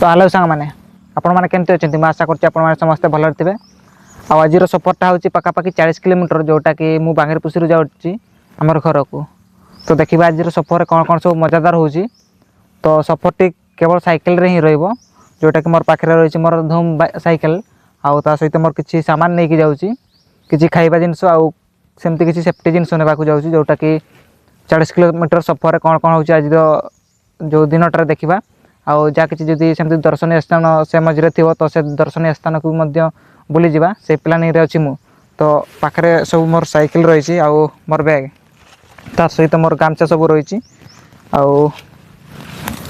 तो हेलो सांग मैंने आपण मैंने केमती अच्छे मैं आशा कर समस्ते भल थे। आज सफरटा हूँ पखापाखि 40 किलोमीटर जोटा कि मुझे बांगीरपुर जाऊँगी आमर घर को। तो देखा आज सफर कौन कौन सब मजादार हो। तो सफरटी केवल साइकेल रे ही रोटा कि मोर पाखे रही मोर धूम साइकेल आ सहित मोर किसी सामान नहीं कि जाऊँगी कि खाଇବା जिनस आमती किसी सेफ्टी जिनस ने जाऊँगी जोटा कि 40 किलोमीटर सफर कौन कौन हो आज जो दिनटार देखा आउ जहाँ किसी जदि सेमती दर्शनीय स्थान से मझे थी तो से दर्शनीय स्थान को बुली जावा से प्लानिंग रे अच्छी मु। तो पाखे सब मोर साइकिल रही आउ मोर बैग ता सहित मोर गामछा सब रही आउ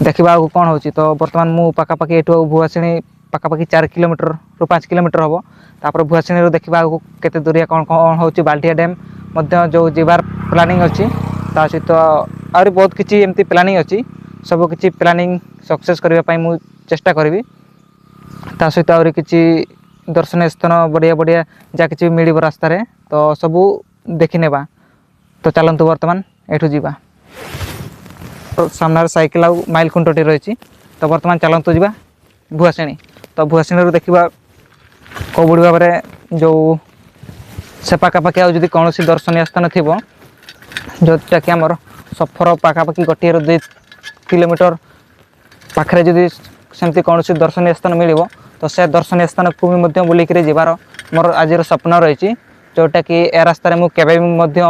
देखा आगे कौन हो। तो बर्तमान मु पखापाखि ये भुआसिणी पखापाखि 4 किलोमीटर रु 5 किलोमीटर हम तापर भुआसिणी देखा आगे केते दूरिया कौन कौन हो। बाल्टिया डैम जो जीवार प्लानिंग अच्छी ता सहित आहरी बहुत किसी एमती प्लानिंग अच्छी सब किसी प्लानिंग सक्सेस करने मु चेष्टा करी ता सहित आहरी किसी दर्शनीय स्थान बढ़िया बढ़िया जहाँ किसी मिल रास्तार तो सबू देखने। तो चलतु बर्तमान एठू जीवा सामने साइकिल आउ माइल खुंटटी रही। तो बर्तमान चलतु जीवा भुआसिणी। तो भुआसिणी देखा कौ बुढ़ी भाव में जो से पखापाखि आज कौन दर्शनीय स्थान थी जोटा कि आमर सफर पखापाखि 1-2 किलोमीटर पाखे जदि सेमती कौन दर्शनीय स्थान मिल तो से दर्शनीय स्थान को भी बुलिक जीवार मोर आज स्वप्न रही जोटा कि ए रास्तार मुझे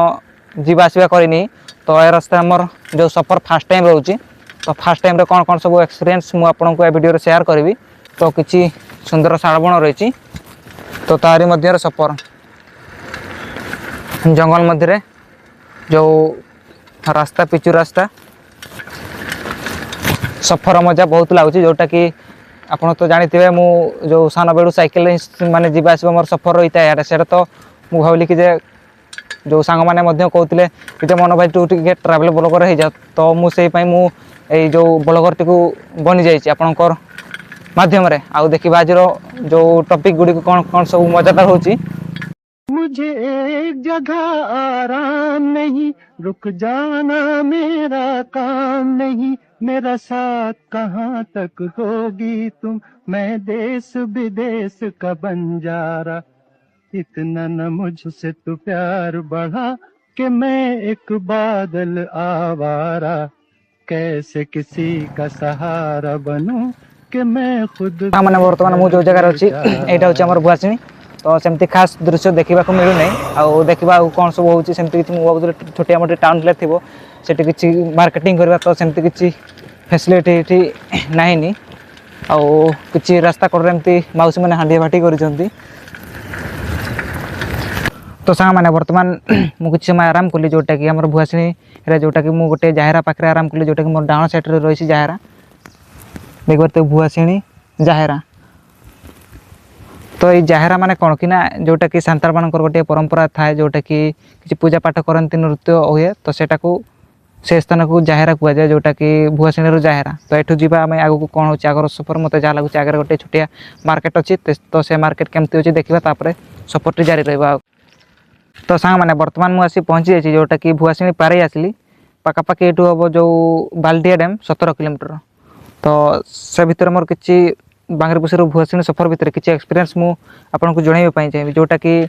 जीवा आसवा करनी। तो ए रास्ता मोर जो सफर फास्ट टाइम रोचे तो फास्ट टाइम कौन कौन सब एक्सपीरियंस मुझे वीडियो शेयर करी। तो किसी सुंदर शालबण रही तो तारी मध्य सफर जंगल मध्य जो रास्ता पिचु रास्ता सफर मजा बहुत लगुच जोटा कि आपड़ तो जानी मु जो सान बेलू साइकेल माने जीवा आसवा मोर सफर रही है से तो मुझे भाविली कि जो सांग मैंने कहते कि मन भाई तू टे ट्रावेल ब्लॉगर हो जा। तो मुझे जो ब्लॉगर टी बनी जाइए आपणकर माध्यम आउ देखा आज जो टॉपिक गुड़ी कौन कौन सब मजादार हो। मुझे एक जगह आराम नहीं, रुक जाना मेरा काम नहीं, मेरा साथ कहाँ तक होगी तुम, मैं देश विदेश का बंजारा, इतना न मुझसे तू प्यार बढ़ा कि मैं एक बादल आवारा, कैसे किसी का सहारा बनूं कि मैं खुद मैंने बर्तमान मुझे जो जगह अच्छी यहाँ हूँ भुआसिणी। तो सेमती खास दृश्य देखा मिलूना आउ देखा कौन सब होमती कि छोटिया मोटी टाउन थी से किसी मार्केटिंग करवा तो सेमती किसी फैसिलिटी नाइनी आउ किसी रास्ता कड़े एमती मौसी मैंने हांडी भाटी कर। तो सांग मैंने बर्तमान मुझे किसी समय आराम कली जोटा कि आम भुआसिणी जोटा कि मुझे गोटे जाहेरा पाखे आराम कली जोटा कि मोर डाण साइड रे रही जाहेरा देख पारे भुआसिणी जाहेरा। तो ये जाहेरा माने कौन कि ना जोटा कि सांताल मान गोटे परंपरा थाए जोटा कि किसी पूजा पाठ करती नृत्य हुए तो सेटा को से स्थान को जाहेरा कह जाए जोटा कि भुआसिणी जाहेरा। तो यू जावा आम आगे कौन हो आगर सफर मत जहाँ लगुच आगे गोटे छोटिया मार्केट अच्छी तो से मार्केट केमती अच्छी देखा सफर जारी रहा। तो सांग मैंने बर्तमान मुझे पहुँची जाइए जोटा कि भुआसिणी पारे आसली पखापाखि ये हम जो बाल्टिया डैम 17 किलोमीटर। तो से भितर मोर किसी बांगीरपुर भुआसिणी सफर भितर किसी एक्सपीरियंस मु आपन को जणाइबा चाहिए जोटा कि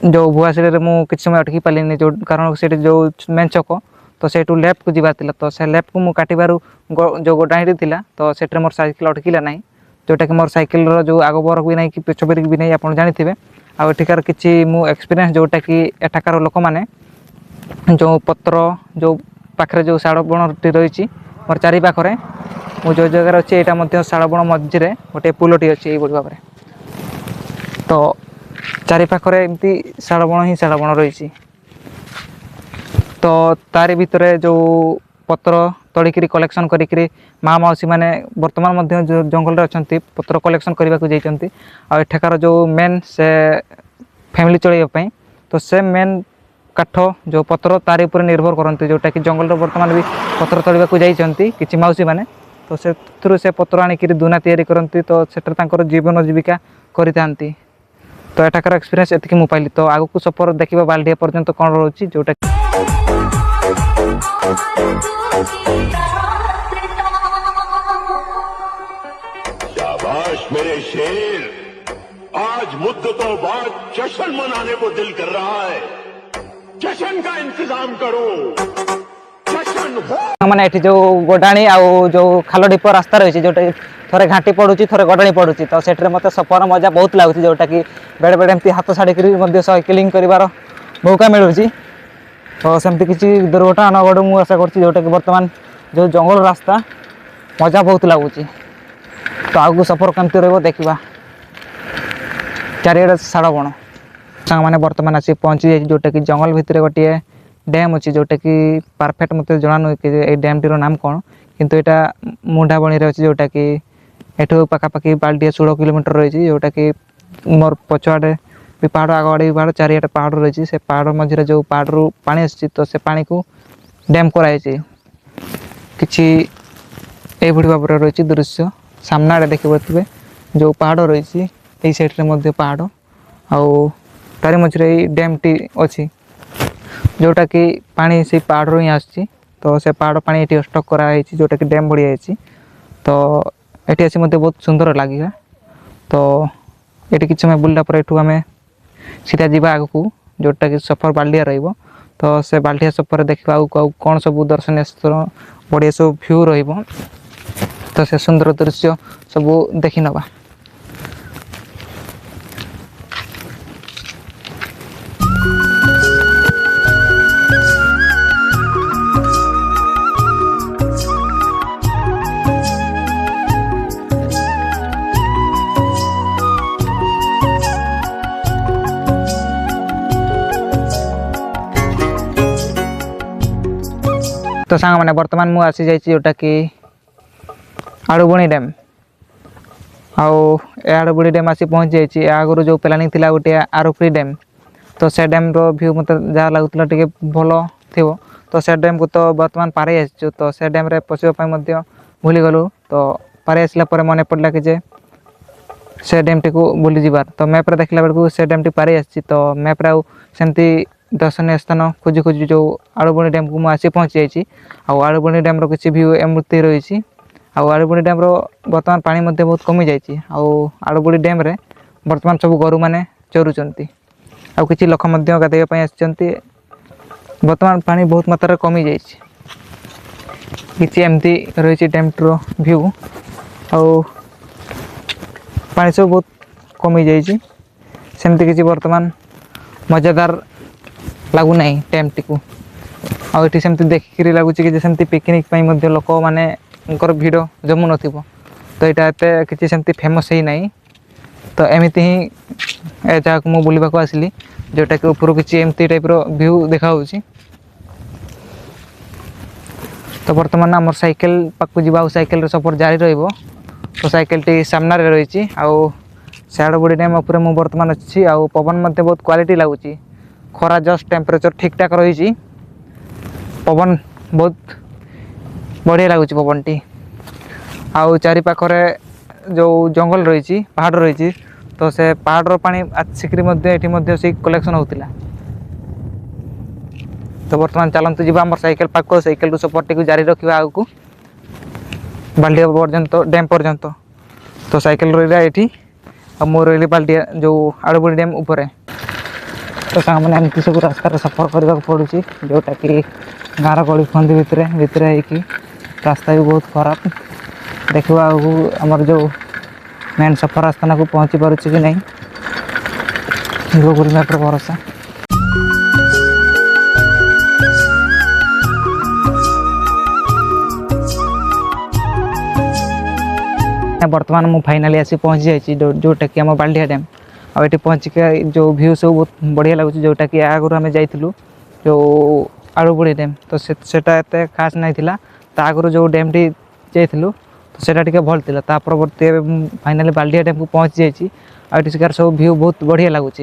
जो भुआसिणी मु किसी समय अटकी पालिनी जो कारण से जो मेन छक तो से लेफ्ट को जीवार तो से लेफ्ट को मुझे काटबार जो गोडाणी थी तो से मोर साइकिल अटकिला ना जोटा कि मोर साइकिल जो आग बर भी ना कि पेछ ब्रेक भी नहीं आप जानी आठिकार किसी मु एक्सपीरियंस जोटा कि एठाकार लोक मैंने जो पत्र जो पाखे जो शाल बणटी रही मोर चारि पाखरे मु जो जगह अच्छी यहाँ शालबण मझे गोटे पुलटी अच्छी यही भाव में। तो चारि पाखरे एमती शालबण ही शालबण रही। तो तारी भितर जो पत्र तोड़िकी कलेक्शन करी माँ मौसी मैंने बर्तमान जंगल अच्छा पत्र कलेक्शन करने को जाती आठाकार जो मेन से फैमिली चलवाई तो से मेन काठ जो पत्र तारी उपर निर्भर करते जोटा कि जंगल बर्तमान भी पत्र तोड़वा को जाती किसी मौसी मैंने तो से पत्र आणिक दुना तैयारी करती तो से जीवन जीविका करती। तो एठाकार एक्सपीरियंस एतिक मु पाइली। तो आगु सफर देखा बाल्टिया पर्यंत कौन रोचे जोटा शाबाश मेरे शेर, आज मुद्दतों बाद जश्न मनाने को दिल कर रहा है। जश्न का इंतजाम करो, जश्न हो। मैंने ये जो गडाणी आउ जो खाल ढीप रास्ता रही है जोटा थोड़े घाटी पड़ू थे गडाणी पड़ू तो से मत सफर मजा बहुत लगुच जोटा कि बेड़े बेड़े एमती हाथ छाड़ी साइकिलिंग कर मौका मिलूँ तो सेमती किसी दुर्घटना न घटू मुझे आशा कर जोटा कि बर्तमान जो जंगल रास्ता मजा बहुत लगुच तो आगू सफर कमती रहा चारिड़े शाड़ बण सांग मैंने बर्तमान आसी पहुँची जाए जोटा कि जंगल भितर गोटे डैम अच्छी जोटा कि परफेक्ट मत जना नुह कि डैम टीर नाम कौन किंतु यहाँ मुंडा बणी अच्छे जोटा कि एठू पखापाखि 12-16 किलोमीटर रही जोटा कि मोर पछुआड़े भी पहाड़ आगड़े भी पहाड़ चारिआटे पहाड़ रही से पहाड़ मझे जो पहाड़ रू पानी आसी तो से पानी को डैम कराई किसी यही भाव रही दृश्य सामना आड़े देखिए थे जो पहाड़ रही यही साइड पहाड़ आउ तारी मझे डैम टी अच्छी जोटा कि पानी से पहाड़ रू ही आसी तो से पहाड़ पानी ये स्टक कराई जोटा कि डैम बढ़िया तो ये आसी मत बहुत सुंदर लगे तो ये कि समय बुलला पर एठू आम सीधा जावा आग को जोटा कि सफर बाल्डिया रही तो से बाल्डिया सफर देखा आगे कौन सब दर्शनीय स्थल बढ़िया सब भ्यू रही तो से सुंदर दृश्य सब देखी नवा। तो सांग मैंने बर्तमान मुझे आसी जाइए जोटा कि आड़ुबुणी डैम आड़ुबुणी डैम आसी पहुँच जाइए आगुरी जो प्लानिंग थी गोटे आरुफ्री डैम तो से डैम व्यू मत जहाँ लगुला टे भल थी तो से डैम को तो बर्तमान पारे आसचु तो से डैम रे पशिवाई भूली गलु तो पारे आसला मन पड़ा कि से डैम टी को बुली जीवार तो मैप्रे देखला बेलू से डैम टी पारे आसी तो मैप्रे आमती दर्शनीय स्थान खोजी खोजी जो आड़ुबुणी डैम को मुझे पहुँची जाइए आड़ुबुणी डैम रो किसी व्यू एमती रही आड़ुबुणी डैम रो बर्तमान पानी मध्य बहुत कमी जाइए आड़ुबुणी डैम रे बर्तमान सब गोरु मैंने चरुचंती आउ किसी लोक गाधेवाई आसचंती बर्तमान पानी बहुत मात्रा कमी जाइए किसी एमती रही डैम रो व्यू आउ पानी सब बहुत कमी जाइए सेमती किसी बर्तमान मजादार लगुना डैम टी को आठी सेमती देखिकी लगुच कि सेमती पिकनिक लोक मैंने भिड़ जमु न तो यहाँ एत कि सेमती फेमस ही ना तो एमती ही जहाँ को मुझे बुलवाक आसली जोटा कि ऊपर किसी एमती टाइप व्यू देखा तो बर्तमान आम साइकेल पाक जा साइकेल सफर जारी रही तो साइकेल टी सामना रही आड़ुबुणी डैम उपर मु बर्तमान अच्छी आउ पवन मध्य बहुत क्वालिटी लगुच खरा जस्ट टेम्परेचर ठीक ठाक रही पवन बहुत बढ़िया लगुच पवन टी आउ चारि पाखरे जो जंगल रही पहाड़ रही तो से पहाड़ पानी आसिक ये कलेक्शन होता तो बर्तमान चलतु जी आम साइकेल पाक साइकेल सफर टी जारी रखा आगू बाल्डिया पर्यंत डैम पर्यंत तो साइकेल रहा ये मो रही बाल्डिया जो आड़ुबुणी डैम उपरे तो सांग मैंने एमती सब रास्तार सफर करने पड़ू जोटा कि गाँव गली फंदी भितर रास्ता भी बहुत खराब देखा आमर जो मेन सफर रास्ता को पहुँची पार्छ कि नहीं गूगल मैप्रे भरोसा। बर्तमान मु फाइनाली आसी पहुँच जाइए जोटा कि आम बाल्डिया डैम आठ पहुँचिक जो व्यू सब बहुत बढ़िया लगुच जोटा कि आगुरी आम जाइलु जो आड़ुबुणी डैम तो सेटा एत खास नहीं थिला आगुरी जो डैम टी जाइलु तो सेटा टिके भल थिला ता परवर्ती फाइनाली बाल्डिया डैम को पहुँच जाइए आठ सब व्यू बहुत बढ़िया लगुच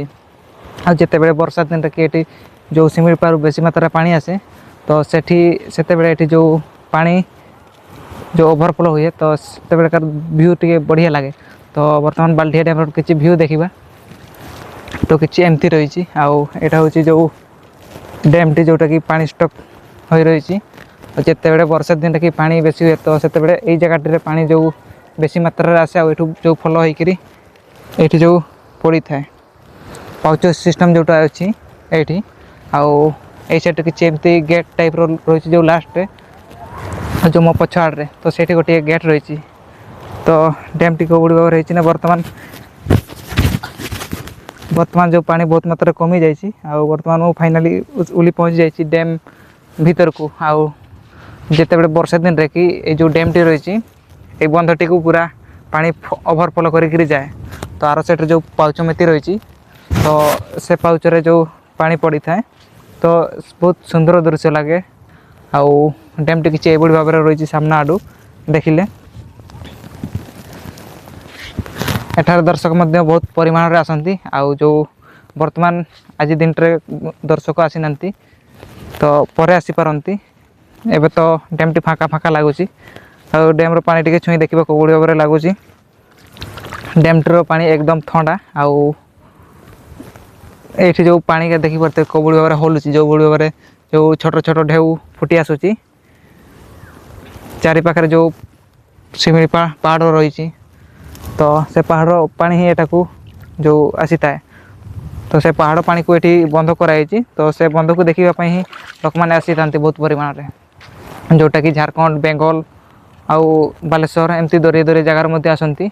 आते वर्षा दिन कि जो शिमिलीपाल बेसी मात्रा पानी आसे तो से जो पानी जो ओभरफ्लो हुए तो से व्यू टे बढ़िया लगे तो बर्तमान बाल्डिया डैम किसी व्यू देखा तो किसी एमती रही आटा हूँ जो डैम टी जोटा कि पानी स्टक हो रही तो जिते बड़े वर्षा दिन कि पानी बेसी हुए तो से जगह पानी जो बेसी मात्रा रे आसे आ एठू जो फॉलो होइकरी एठी जो पड़ी थाए पाउच सिस्टम जोटा अछि एठी आउ ए साइड किछि एमती गेट टाइप रो रहिछि जो लास्ट रे जो मो पछाड़ रे तो सेठी गोटे गेट रहिछि। तो डैम टी को बुड़वा रहिछि ना वर्तमान जो पानी बहुत मात्रा कमी जाइछि आ वर्तमान वो फाइनली उली पहुंच जाइछि डैम भीतर को आउ जेते बेले वर्षा दिन रे कि ए जो डैम टी रहिछि ए बंधटी को पूरा पानी ओवरफ्लो करिकरी जाए। तो आर साइड जो पाउच मेती रहिछि तो से पाउच रे जो पानी पड़ी थाए तो बहुत सुंदर दृश्य लगे आउ डैम टी किछि एबडी भाबरे रहिछि सामना आडू देखिले एठार दर्शक मध्य बहुत परिमाण रे आसंती आउ जो वर्तमान आज दिन रे दर्शक आसी नंती तो परे आसी पारंती एबे तो डैम टी फाका फाका लागुची आउ डैम रो पानी टिके छुई देखिबा कोबडी भाबरे लागुची। डैम टी रो पानी एकदम ठंडा आउ एठी जो पानी के देखि परते कोबडी भाबरे होलुची जो बडी भाबरे जो छोट छोट ढेउ फुटी आसुची चारि पाखरे जो सिमिली पहाड़ रहिची तो से पहाड़ पानी ही एटा को जो आसी थाए तो से पहाड़ पानी को एठी बंद कराइची। तो से बंद को देखिबा पई ही लोक माने आसी थांती बहुत परिमाण रे जोटा कि झारखंड बेंगल आउ बालेश्वर एमती दरे दरे जगार मध्य आसंती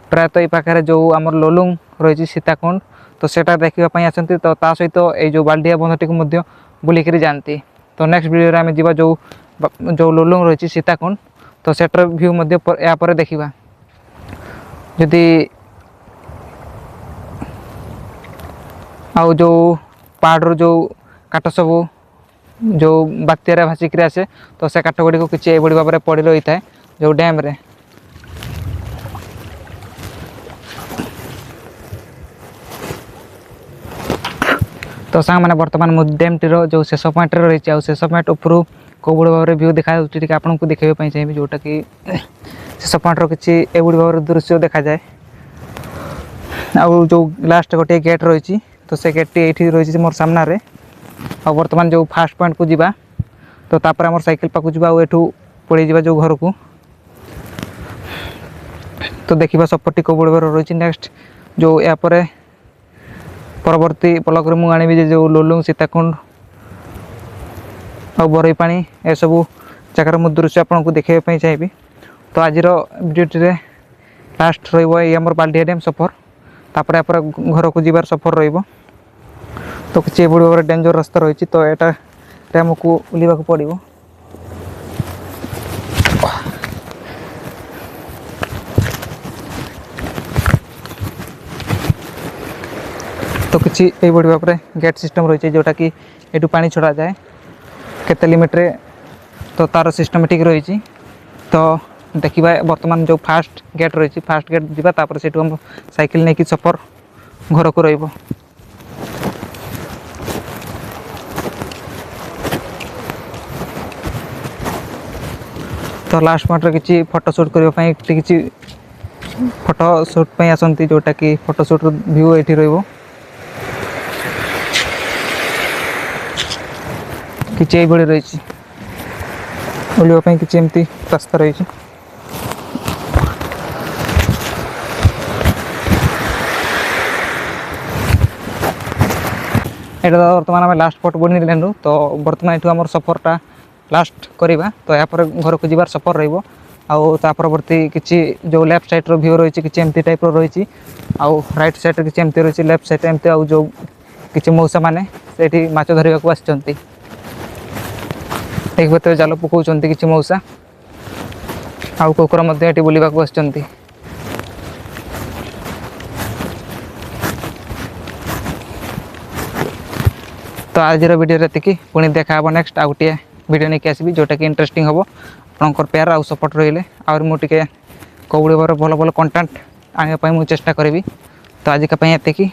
प्रायतः ए पाखरे जो हमर लोलुंग रहिची सीताकुंड तो सेटा देखिबा पई आसंती तो ता सहित ए जो बाल्डिया बंधटी को मध्य बुली करी जानती। तो नेक्स्ट वीडियो रे हम जीवा जो जो लोलुंग रहिची सीताकुंड तो सेटर व्यू मध्य या पर देखिबा जदि आउ जो पहाड़ जो काट सब जो बात्यारे भासिक आसे तो से काट गुड़ी को किसी एबड़ी भाव में पड़ रही है जो डैम रे। तो सांग मैंने बर्तमान डैम टी जो शेष पॉइंट रही है शेष पॉइंट उपरू कौबड़ी भाव में व्यू देखा आपको देखा चाहिए जोटा कि शेष पॉइंट किसी एबड़ी भाव दृश्य देखा जाए आउ जो लास्ट गोटे गेट रही तो से गेट टी रही मोर सामना रे आ बर्तमान जो फास्ट पॉइंट को जीवा तो तापर हमर साइकिल पाकु जीवा एठू पड़ी जीवा जो घर को तो देखिबा सपटी कौबड़ी भाव रही। नेक्स्ट जो या पर परवर्ती ब्लॉक रे मु आनिबी जो लोलुंग सीताकुंड और बरई पानी ए सब जगार मु दृश्य आपको देखा चाहिए। तो आज वीडियो रे लास्ट रही बाल्डिया डैम सफर तापर या घर को जीवार सफर रहिबो। तो किसी एबड़ी भाव डेंजर रास्ता रही तो यहाँ आमको ओल्हा पड़ो। तो किसी एबड़ी भाव में गेट सिस्टम रही जोटा कि एटू पानी छड़ा जाए केते लिमिट रे तो तार सिस्टमेटिक रही। तो देखिबा वर्तमान जो फास्ट गेट रही फास्ट गेट जीवा तापर सेठू हम साइकिल नहीं कि सफर घर को रहिबो। तो लास्ट पॉइंट रे किसी फोटो शूट करने किसी फोटो शूट पे आसंती जोटा कि फोटो शूट व्यू एठी रहिबो। किसी एई बड़ी रही ओल्हा पे किसी एमती रास्ता रही। एटा बर्तमान आम लास्ट स्पॉट बनी लेनु तो बर्तमान ये आम सफरटा लास्ट करवा। तो या पर घर को जीवार सफर रहिबो आउ ता परवर्ती किसी जो लेफ्ट साइड रो व्यू रही किसी एमती टाइप रो रही आउ राइट साइड किसी एमती रही लेफ्ट साइड एमती आउ जो किसी मौसा माने सेठी माछ धरिबा को आछंती एक बते जाल पकाउछंती किसी मौसा आउ कुकुर मध्य एठी बुलिबा को आछंती। तो आज वीडियो रेतिकी पुणी देखा नेक्स्ट आ गोटे वीडियो नहीं आसबि जोटा कि इंटरेस्टिंग हम आपंकर प्यार आउ सपोर्ट रही आउर मुझे कौड़ी भल भल कंटेंट आने मुझे चेष्टा करी। तो आज का एतिकी।